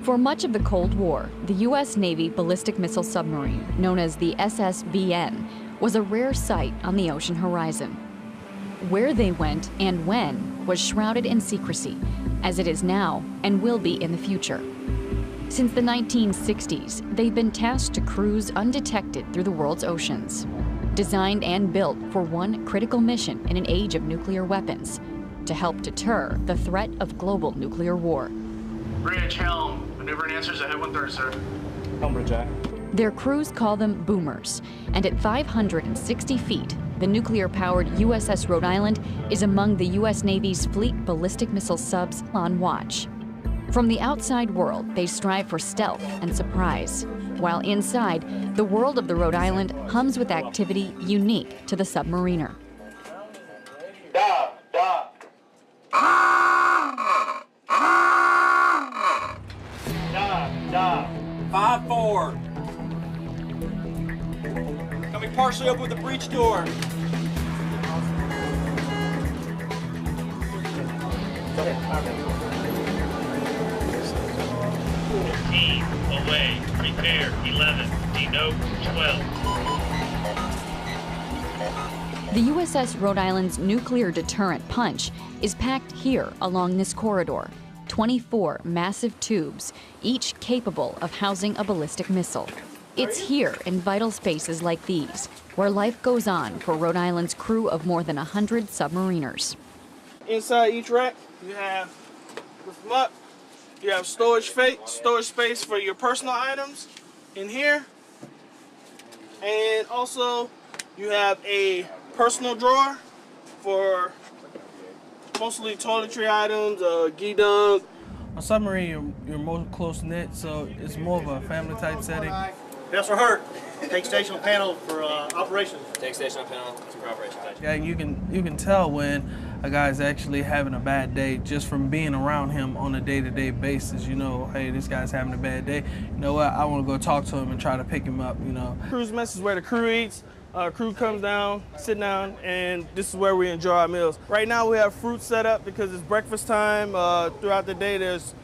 For much of the Cold War, the U.S. Navy ballistic missile submarine, known as the SSBN, was a rare sight on the ocean horizon. Where they went and when was shrouded in secrecy, as it is now and will be in the future. Since the 1960s, they've been tasked to cruise undetected through the world's oceans, designed and built for one critical mission in an age of nuclear weapons, to help deter the threat of global nuclear war. Bridge, helm. Maneuver and answers ahead 1/3, sir. Helm bridge, Jack. Their crews call them boomers, and at 560 feet, the nuclear-powered USS Rhode Island is among the U.S. Navy's fleet ballistic missile subs on watch. From the outside world, they strive for stealth and surprise, while inside, the world of the Rhode Island hums with activity unique to the submariner. Dock. 5-4. Coming partially open with the breach door. Go ahead. 14, away, prepare, 11, denote, 12. The USS Rhode Island's nuclear deterrent punch is packed here along this corridor. 24 massive tubes, each capable of housing a ballistic missile. It's here in vital spaces like these where life goes on for Rhode Island's crew of more than 100 submariners. Inside each rack, you have, lift them up, you have storage space for your personal items in here. And also, you have a personal drawer for mostly toiletry items, gee-dug. On submarine, you're more close-knit, so it's more of a family-type setting. Vessel hurt. Take stational panel for operations. Take stational panel for operations. Yeah, you can tell when a guy's actually having a bad day just from being around him on a day-to-day basis. You know, hey, this guy's having a bad day. You know what? I want to go talk to him and try to pick him up. You know. Crew's mess is where the crew eats. Crew comes down, sit down, and this is where we enjoy our meals. Right now we have fruit set up because it's breakfast time. Throughout the day there's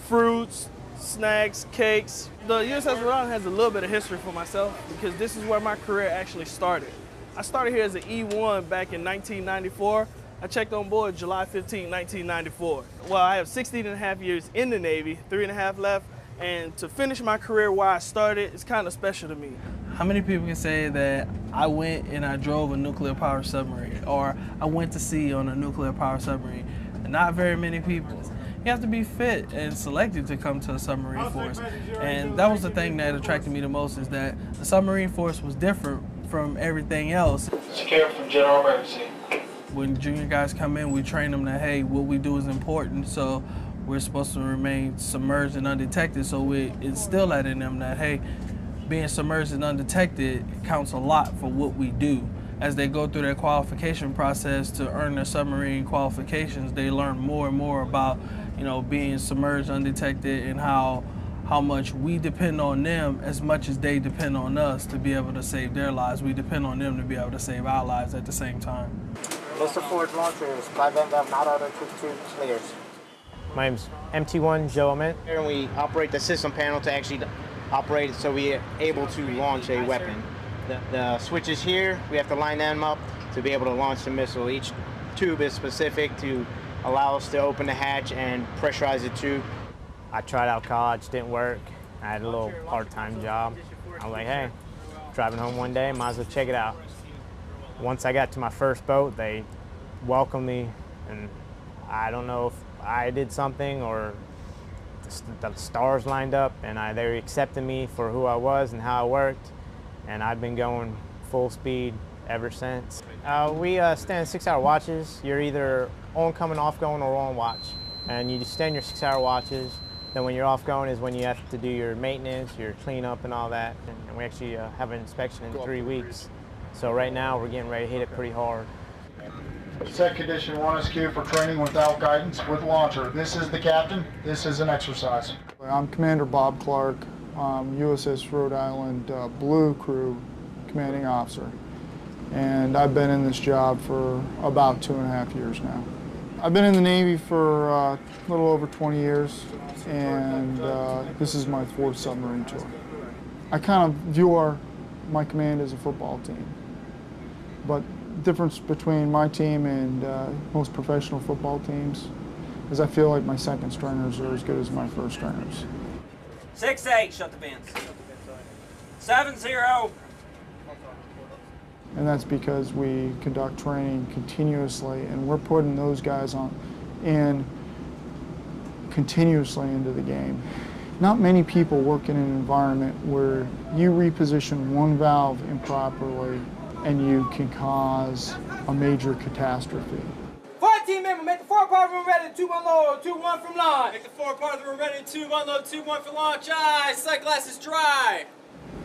fruits, snacks, cakes. The USS Rhode Island has a little bit of history for myself because this is where my career actually started. I started here as an E1 back in 1994. I checked on board July 15, 1994. Well, I have 16 and a half years in the Navy, 3.5 left, and to finish my career where I started is kind of special to me. How many people can say that I went and I drove a nuclear-powered submarine, or I went to sea on a nuclear-powered submarine? Not very many people. You have to be fit and selected to come to a submarine force. And that was the thing that attracted me the most, is that the submarine force was different from everything else. Secure from general emergency. When junior guys come in, we train them that, hey, what we do is important, so we're supposed to remain submerged and undetected, so we instill that in them that, hey, being submerged and undetected counts a lot for what we do. As they go through their qualification process to earn their submarine qualifications, they learn more and more about, you know, being submerged, undetected, and how much we depend on them as much as they depend on us to be able to save their lives. We depend on them to be able to save our lives at the same time. Mr. Ford launchers, by them not other two clears. My name's MT1 Joe Ament. Here we operate the system panel to actually operate it so we're able to launch a weapon. The switches here, we have to line them up to be able to launch the missile. Each tube is specific to allow us to open the hatch and pressurize the tube. I tried out college, didn't work. I had a little part-time job. I was like, hey, driving home one day, might as well check it out. Once I got to my first boat, they welcomed me, and I don't know if I did something or the stars lined up, and they accepted me for who I was and how I worked, and I've been going full speed ever since. We stand 6-hour watches. You're either on coming, off going, or on watch, and you just stand your 6-hour watches. Then when you're off going is when you have to do your maintenance, your cleanup, and all that. And we actually have an inspection in 3 weeks. So right now we're getting ready to hit it pretty hard. Set condition 1 is queued for training without guidance with launcher. This is the captain. This is an exercise. I'm Commander Bob Clark, USS Rhode Island Blue Crew Commanding Officer. And I've been in this job for about 2.5 years now. I've been in the Navy for a little over 20 years, and this is my 4th submarine tour. I kind of view my command as a football team, but the difference between my team and most professional football teams is I feel like my second stringers are as good as my first stringers. 6-8, shut the vents. 7-0. And that's because we conduct training continuously, and we're putting those guys continuously into the game. Not many people work in an environment where you reposition one valve improperly and you can cause a major catastrophe. 14 member, make the 4 part room ready, 2-1 load, 2-1 from launch. Make the 4 part room ready, 2-1 load, 2-1 for launch. Aye, sight glass is dry.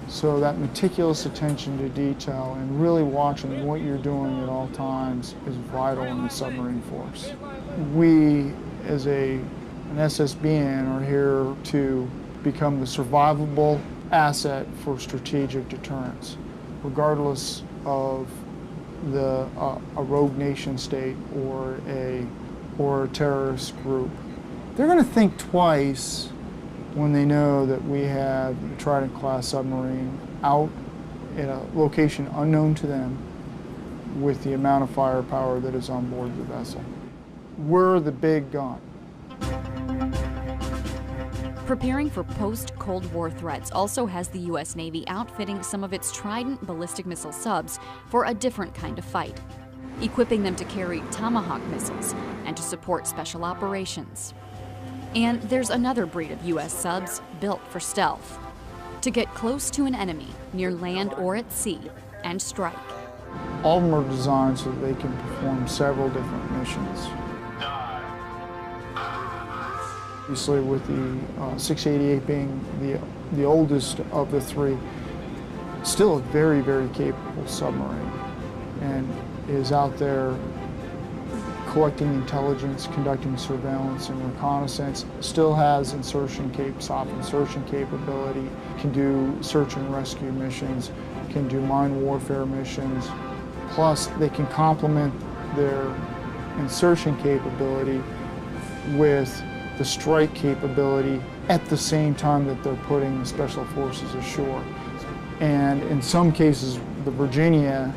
So that meticulous attention to detail and really watching what you're doing at all times is vital in the submarine force. We, as an SSBN, are here to become the survivable asset for strategic deterrence, regardless of a rogue nation state or a terrorist group. They're going to think twice when they know that we have the Trident-class submarine out in a location unknown to them with the amount of firepower that is on board the vessel. We're the big gun. Preparing for post-Cold War threats also has the U.S. Navy outfitting some of its Trident ballistic missile subs for a different kind of fight, equipping them to carry Tomahawk missiles and to support special operations. And there's another breed of U.S. subs built for stealth, to get close to an enemy near land or at sea and strike. All of them are designed so that they can perform several different missions. Obviously, with the 688 being the oldest of the 3, still a very, very capable submarine, and is out there collecting intelligence, conducting surveillance and reconnaissance, still has soft insertion capability, can do search and rescue missions, can do mine warfare missions, plus they can complement their insertion capability with the strike capability at the same time that they're putting the special forces ashore. And in some cases, the Virginia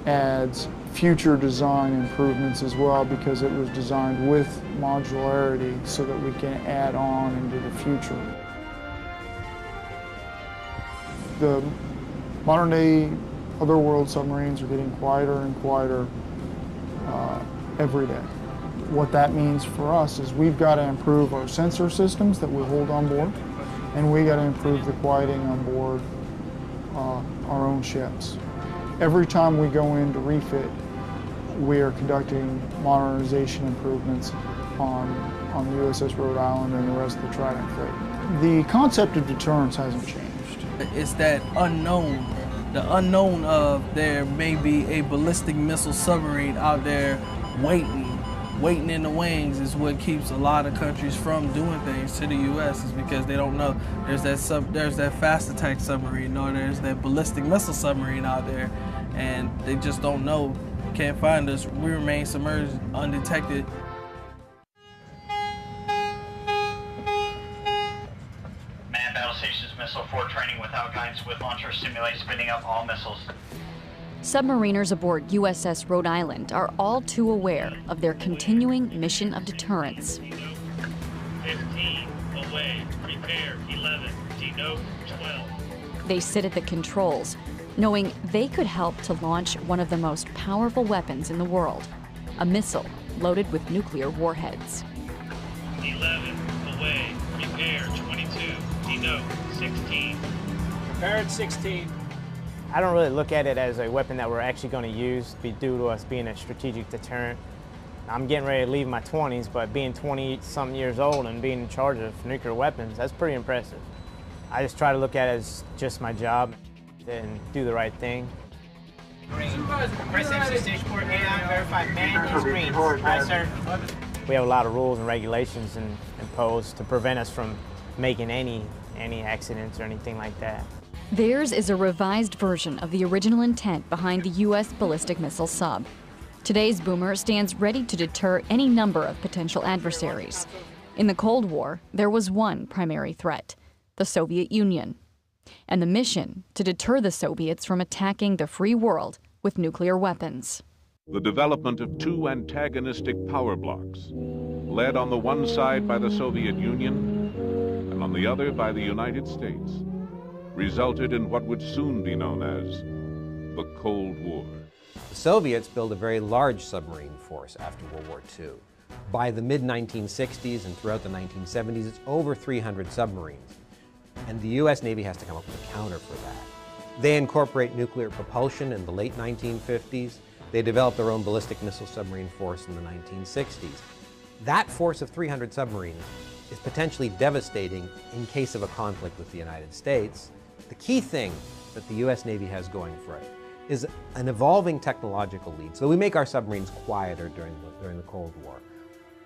adds future design improvements as well, because it was designed with modularity so that we can add on into the future. The modern day other world submarines are getting quieter and quieter every day. What that means for us is we've got to improve our sensor systems that we hold on board, and we got to improve the quieting on board our own ships. Every time we go in to refit, we are conducting modernization improvements on the USS Rhode Island and the rest of the Trident fleet. The concept of deterrence hasn't changed. It's that unknown, the unknown of there may be a ballistic missile submarine out there waiting in the wings is what keeps a lot of countries from doing things to the U.S. is because they don't know there's that fast attack submarine or there's that ballistic missile submarine out there, and they just don't know, can't find us. We remain submerged, undetected. Man battle stations missile 4 training without guidance with launcher simulate spinning up all missiles. Submariners aboard USS Rhode Island are all too aware of their continuing mission of deterrence. 15 away, prepare 11, denote 12. They sit at the controls, knowing they could help to launch one of the most powerful weapons in the world, a missile loaded with nuclear warheads. 11 away, prepare 22, denote 16. Prepared 16. I don't really look at it as a weapon that we're actually going to use due to us being a strategic deterrent. I'm getting ready to leave my 20s, but being 20-something years old and being in charge of nuclear weapons, that's pretty impressive. I just try to look at it as just my job and do the right thing. Press MC stage port and verify man is green. Aye, sir. We have a lot of rules and regulations imposed to prevent us from making any accidents or anything like that. Theirs is a revised version of the original intent behind the U.S. ballistic missile sub, Today's boomer stands ready to deter any number of potential adversaries. In the Cold War, there was one primary threat: the Soviet Union. And the mission to deter the Soviets from attacking the free world with nuclear weapons. The development of two antagonistic power blocks, led on the one side by the Soviet Union and on the other by the United States, resulted in what would soon be known as the Cold War. The Soviets built a very large submarine force after World War II. By the mid-1960s and throughout the 1970s, it's over 300 submarines. And the U.S. Navy has to come up with a counter for that. They incorporate nuclear propulsion in the late 1950s. They developed their own ballistic missile submarine force in the 1960s. That force of 300 submarines is potentially devastating in case of a conflict with the United States. The key thing that the U.S. Navy has going for it is an evolving technological lead. So we make our submarines quieter during the Cold War.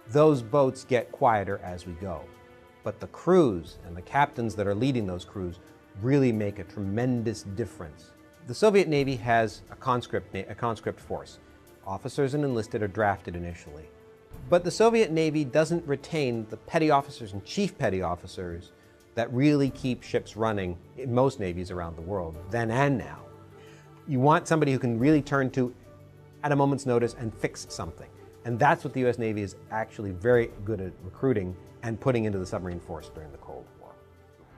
Those boats get quieter as we go. But the crews and the captains that are leading those crews really make a tremendous difference. The Soviet Navy has a conscript force. Officers and enlisted are drafted initially. But the Soviet Navy doesn't retain the petty officers and chief petty officers that really keep ships running in most navies around the world, then and now. You want somebody who can really turn to at a moment's notice and fix something. And that's what the U.S. Navy is actually very good at recruiting and putting into the submarine force during the Cold War.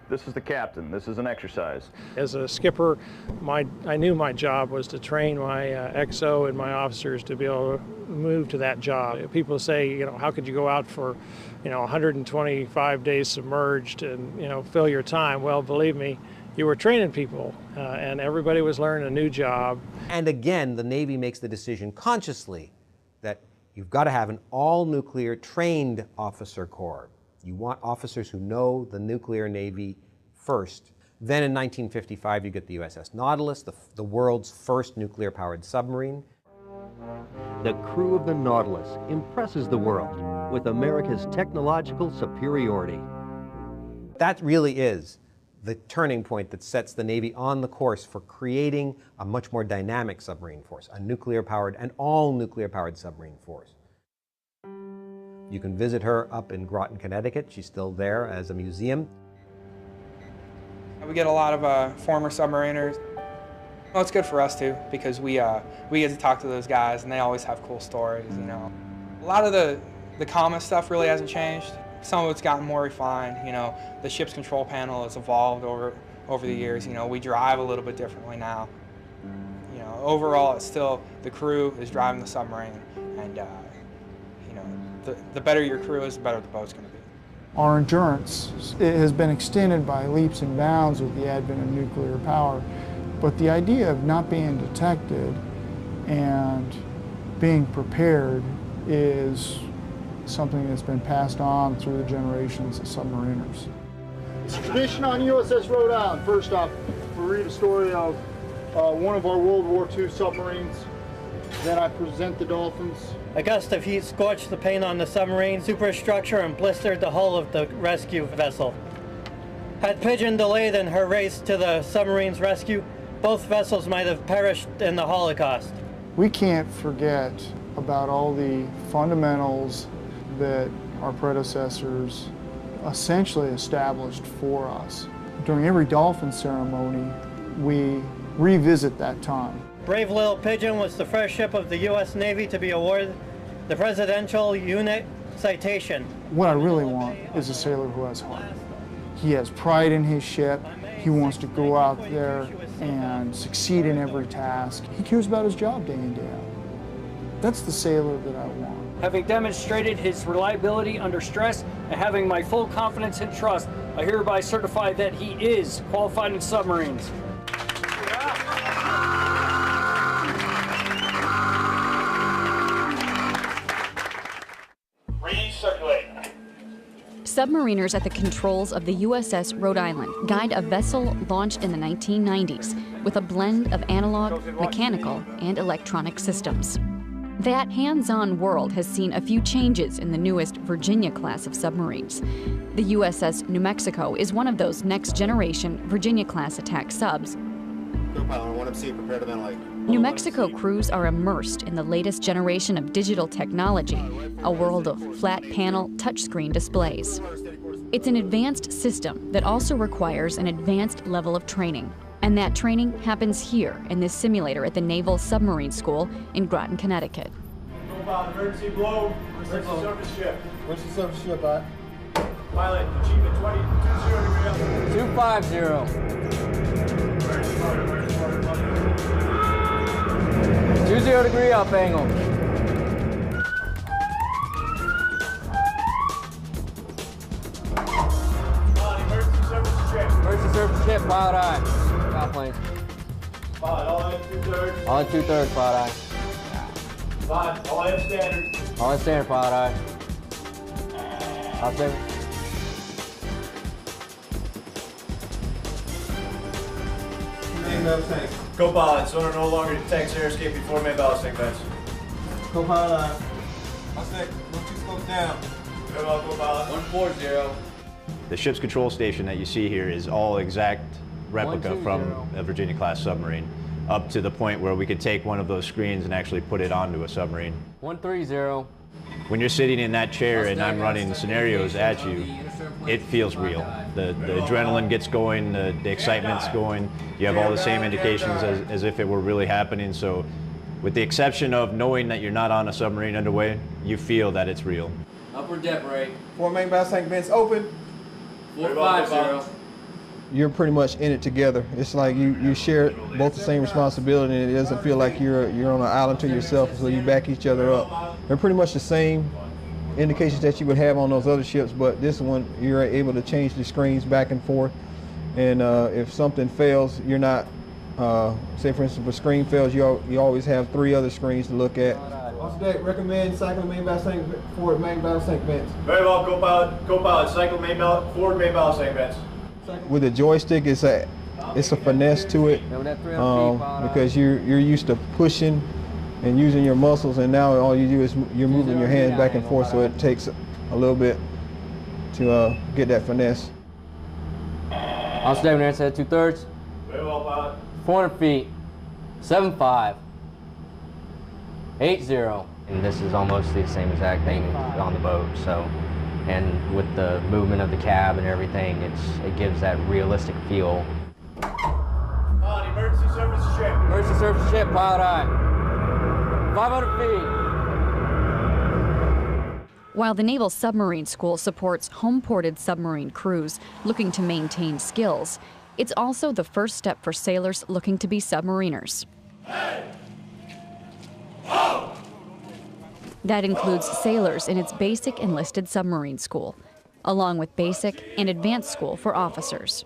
This is the captain. This is an exercise. As a skipper, I knew my job was to train my XO and my officers to be able to move to that job. People say, how could you go out for, 125 days submerged and, fill your time? Well, believe me, you were training people, and everybody was learning a new job. And again, the Navy makes the decision consciously that you've got to have an all-nuclear trained officer corps. You want officers who know the nuclear Navy first. Then in 1955, you get the USS Nautilus, the world's first nuclear-powered submarine. The crew of the Nautilus impresses the world with America's technological superiority. That really is the turning point that sets the Navy on the course for creating a much more dynamic submarine force, a nuclear-powered, an all-nuclear-powered submarine force. You can visit her up in Groton, Connecticut. She's still there as a museum. We get a lot of former submariners. Well, it's good for us too, because we get to talk to those guys, and they always have cool stories. A lot of the common stuff really hasn't changed. Some of it's gotten more refined. The ship's control panel has evolved over the years. We drive a little bit differently now. Overall, it's still the crew is driving the submarine, and the better your crew is, the better the boat's going to be. Our endurance has been extended by leaps and bounds with the advent of nuclear power, but the idea of not being detected and being prepared is something that's been passed on through the generations of submariners. Expedition on USS Rhode Island. First off, we read a story of one of our World War II submarines. Then I present the dolphins. A gust of heat scorched the paint on the submarine superstructure and blistered the hull of the rescue vessel. Had Pigeon delayed in her race to the submarine's rescue, both vessels might have perished in the Holocaust. We can't forget about all the fundamentals that our predecessors essentially established for us. During every dolphin ceremony, we revisit that time. Brave Little Pigeon was the first ship of the U.S. Navy to be awarded the Presidential Unit Citation. What I really want is a sailor who has heart. He has pride in his ship. He wants to go out there and succeed in every task. He cares about his job day in, day out. That's the sailor that I want. Having demonstrated his reliability under stress and having my full confidence and trust, I hereby certify that he is qualified in submarines. Submariners at the controls of the USS Rhode Island guide a vessel launched in the 1990s with a blend of analog, mechanical, and electronic systems. That hands-on world has seen a few changes in the newest Virginia class of submarines. The USS New Mexico is one of those next-generation Virginia-class attack subs. Co-pilot, 1MC, prepare to ventilate. New Mexico crews are immersed in the latest generation of digital technology, a world of flat panel touchscreen displays. It's an advanced system that also requires an advanced level of training. And that training happens here in this simulator at the Naval Submarine School in Groton, Connecticut. Emergency blow. Emergency surface ship. What's the surface ship at? Pilot, achievement 20 degree up. 250. 20 degree up angle. Emergency surface ship. Emergency surface ship, pilot eye. Plane. Pilot, all in 2/3. All in 2/3, pilot eye. Pilot, all in standard. All in standard, pilot eye. I'll say. Main ballast tank. Co-pilot, sonar no longer detects air escape before main ballast tank vents. Co-pilot on. I'll stick. 1-2 slopes down. Very well, co-pilot. 140. The ship's control station that you see here is all exact replica from a Virginia-class submarine, up to the point where we could take one of those screens and actually put it onto a submarine. 130. When you're sitting in that chair and I'm running scenarios at you, it feels real. The adrenaline gets going, the excitement's going. You have all the same indications as if it were really happening. So with the exception of knowing that you're not on a submarine underway, you feel that it's real. Upward depth rate. 4 main ballast tank vents open. 450. You're pretty much in it together. It's like you share both the same responsibility, and it doesn't feel like you're on an island to yourself, so you back each other up. They're pretty much the same indications that you would have on those other ships, but this one, you're able to change the screens back and forth, and if something fails, you're not, say for instance, if a screen fails, you always have 3 other screens to look at. On deck, recommend cycle main ballast tank forward main ballast tank vents. Very well, co-pilot, cycle forward main ballast tank vents. With the joystick, it's a finesse to it, because you're used to pushing and using your muscles, and now all you do is you're moving your hands back and forth, so it takes a little bit to get that finesse. I'll stay there and say 2/3. Very well, pilot. 400 feet. 75. 80. And this is almost the same exact thing on the boat, so. And with the movement of the cab and everything, it gives that realistic feel. On emergency surface ship. Emergency surface ship, pilot eye. 500 feet. While the Naval Submarine School supports home-ported submarine crews looking to maintain skills, it's also the first step for sailors looking to be submariners. That includes sailors in its basic enlisted submarine school, along with basic and advanced school for officers.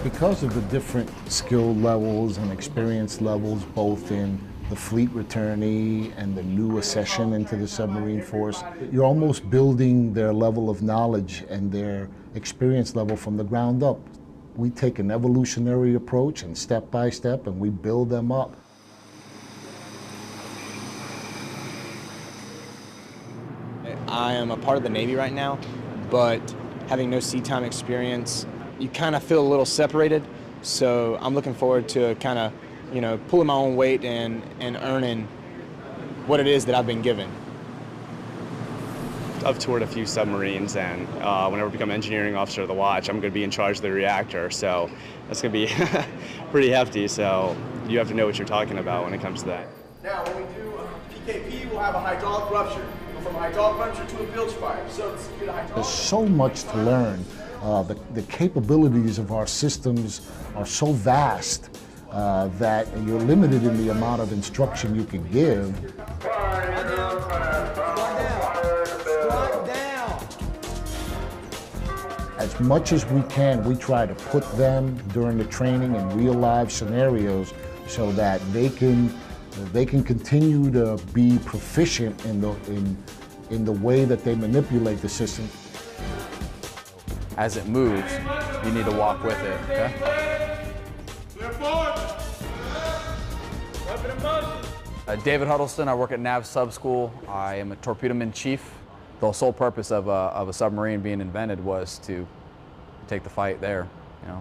Because of the different skill levels and experience levels, both in the fleet returnee and the new accession into the submarine force, you're almost building their level of knowledge and their experience level from the ground up. We take an evolutionary approach, and step by step, and we build them up. I am a part of the Navy right now, but having no sea time experience, you kind of feel a little separated. So I'm looking forward to kind of, pulling my own weight and earning what it is that I've been given. I've toured a few submarines, and whenever I become engineering officer of the watch, I'm going to be in charge of the reactor. So that's going to be pretty hefty. So you have to know what you're talking about when it comes to that. Now, when we do PKP, we'll have a hydraulic rupture. From a hydraulic rupture to a bilge fire. So this is the hydraulic. There's so much to learn. The capabilities of our systems are so vast that you're limited in the amount of instruction you can give. As as much as we can, we try to put them during the training in real live scenarios so that they can continue to be proficient in the way that they manipulate the system. As it moves, you need to walk with it, okay? David Huddleston, I work at Nav Sub School. I am a torpedoman chief. The sole purpose of a submarine being invented was to take the fight there,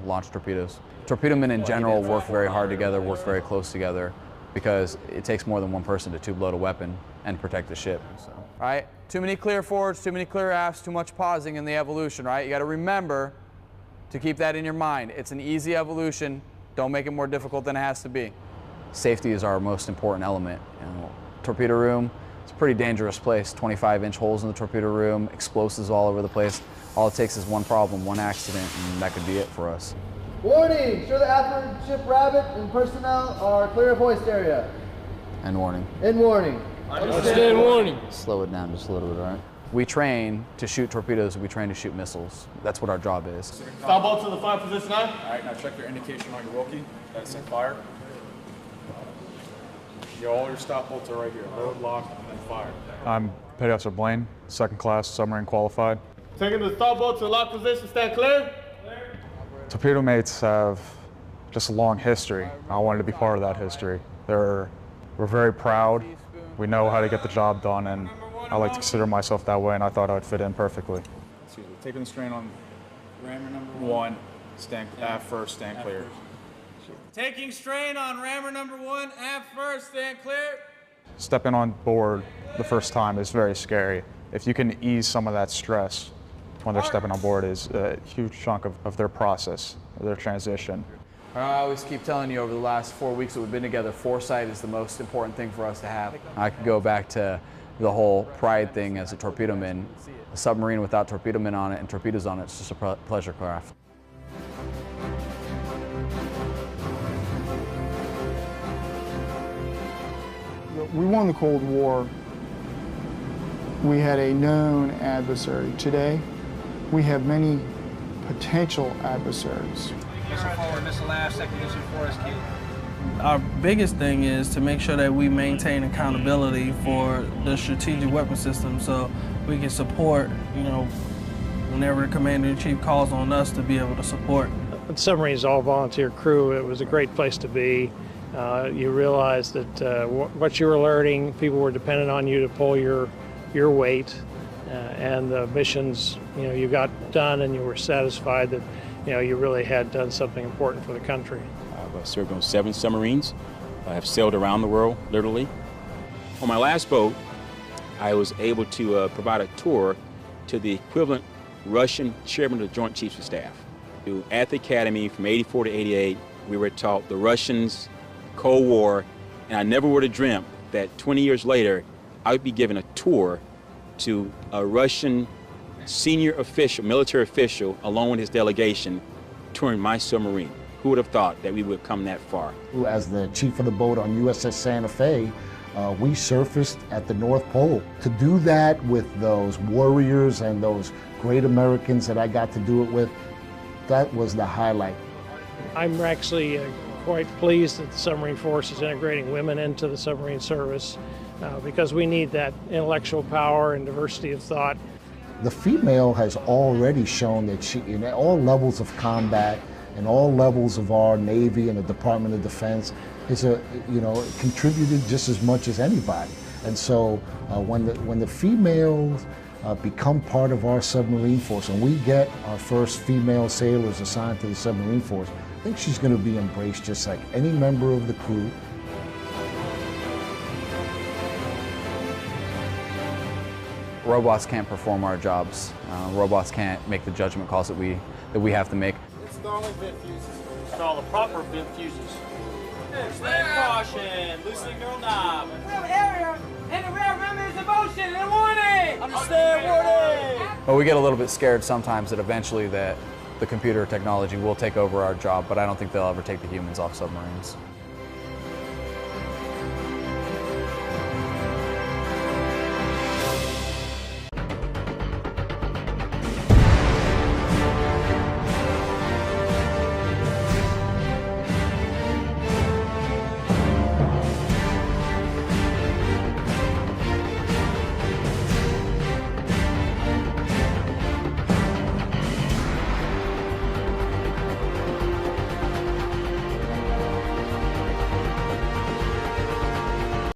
launch torpedoes. Torpedomen in general work very hard together, work very close together, because it takes more than one person to tube load a weapon and protect the ship. So. Right? Too many clear forwards, too many clear afts, too much pausing in the evolution, right? You got to remember to keep that in your mind. It's an easy evolution. Don't make it more difficult than it has to be. Safety is our most important element. Torpedo room, it's a pretty dangerous place. 25-inch holes in the torpedo room, explosives all over the place. All it takes is one problem, one accident, and that could be it for us. Warning! Sure the after ship Rabbit and personnel are clear of hoist area. And warning. In warning. Understand warning. Slow it down just a little bit, all right? We train to shoot torpedoes, we train to shoot missiles. That's what our job is. Starboard to the fire position now. All right, now check your indication on your Wilkie. That's in fire. All your stop bolts are right here. Load, lock, and fire. I'm Petty Officer Blaine, second class submarine qualified. Taking the starboard to lock position, stand clear. Torpedo mates have just a long history. I wanted to be part of that history. We're very proud. We know how to get the job done, and I like to consider myself that way, and I thought I would fit in perfectly. Taking the strain on rammer number 1, stand aft first, stand clear. Taking strain on rammer number 1, aft first, stand clear. Stepping on board the first time is very scary. If you can ease some of that stress when they're stepping on board is a huge chunk of their process, their transition. I always keep telling you over the last 4 weeks that we've been together, foresight is the most important thing for us to have. I could go back to the whole pride thing as a torpedoman. A submarine without torpedomen on it and torpedoes on it, it's just a pleasure craft. We won the Cold War. We had a known adversary. Today, we have many potential adversaries. Missile forward, missile aft, second issue 4SQ. Our biggest thing is to make sure that we maintain accountability for the strategic weapon system so we can support, whenever the Commander-in-Chief calls on us to be able to support. The submarine's all volunteer crew. It was a great place to be. You realized that what you were learning, people were dependent on you to pull your weight, and the missions, you got done, and you were satisfied that, you really had done something important for the country. I've served on 7 submarines. I have sailed around the world, literally. On my last boat, I was able to provide a tour to the equivalent Russian chairman of the Joint Chiefs of Staff. At the Academy from '84 to '88, we were taught the Russians, Cold War, and I never would have dreamt that 20 years later, I would be given a tour to a Russian senior official, military official, along with his delegation, touring my submarine. Who would have thought that we would come that far? As the chief of the boat on USS Santa Fe, we surfaced at the North Pole. To do that with those warriors and those great Americans that I got to do it with, that was the highlight. I'm actually quite pleased that the submarine force is integrating women into the submarine service because we need that intellectual power and diversity of thought. The female has already shown that she, in all levels of combat, in all levels of our Navy and the Department of Defense, contributed just as much as anybody. And so when the females become part of our submarine force, and we get our first female sailors assigned to the submarine force, I think she's going to be embraced just like any member of the crew. Robots can't perform our jobs. Robots can't make the judgment calls that we have to make. Installing vent fuses. Install the proper vent fuses. Stand caution, loosening neural knob. Real area and the rear rim is in motion and warning! Understand warning! Well, we get a little bit scared sometimes that eventually the computer technology will take over our job, but I don't think they'll ever take the humans off submarines.